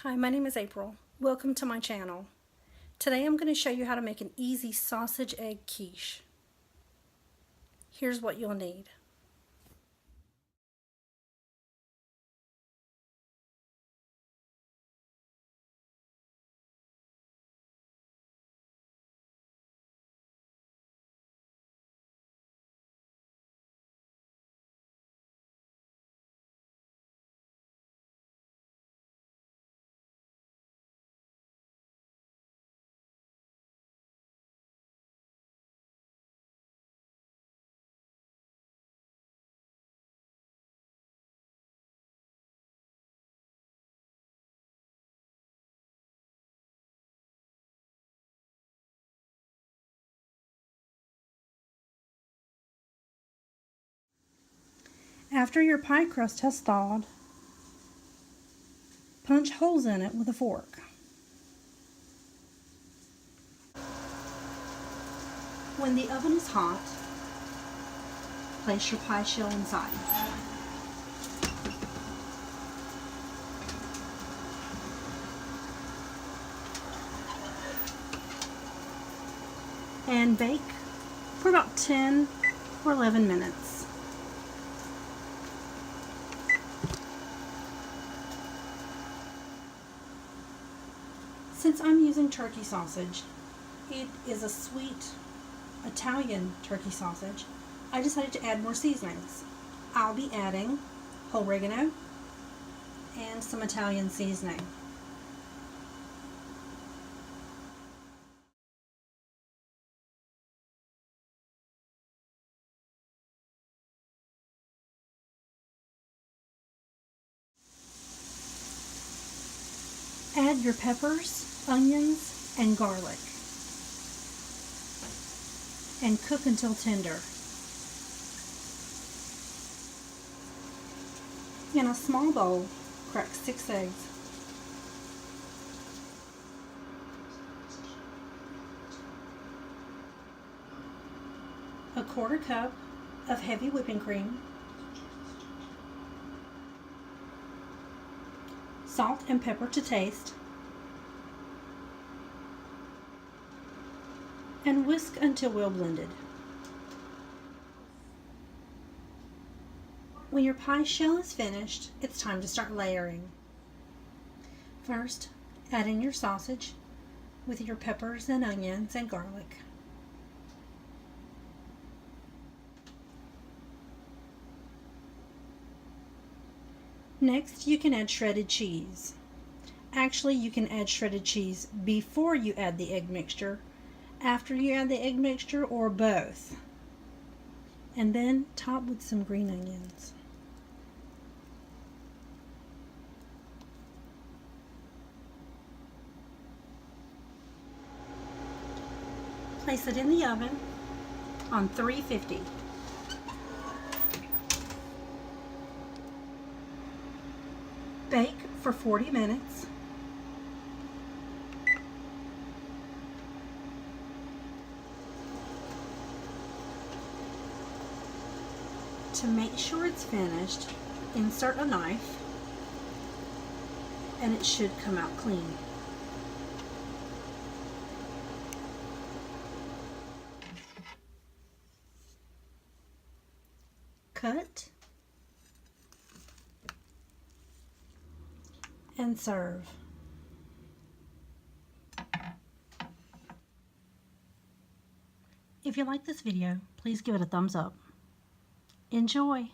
Hi, my name is April. Welcome to my channel. Today I'm going to show you how to make an easy sausage egg quiche. Here's what you'll need. After your pie crust has thawed, punch holes in it with a fork. When the oven is hot, place your pie shell inside. And bake for about 10 or 11 minutes. Since I'm using turkey sausage, it is a sweet Italian turkey sausage, I decided to add more seasonings. I'll be adding whole oregano and some Italian seasoning. Add your peppers, onions, and garlic, and cook until tender. In a small bowl, crack 6 eggs. A 1/4 cup of heavy whipping cream, salt and pepper to taste, and whisk until well blended. When your pie shell is finished, it's time to start layering. First, add in your sausage with your peppers and onions and garlic. Next, you can add shredded cheese. Actually, you can add shredded cheese before you add the egg mixture, after you add the egg mixture, or both. And then top with some green onions. Place it in the oven on 350. Bake for 40 minutes. To make sure it's finished, insert a knife and it should come out clean. Cut and serve. If you like this video, please give it a thumbs up. Enjoy!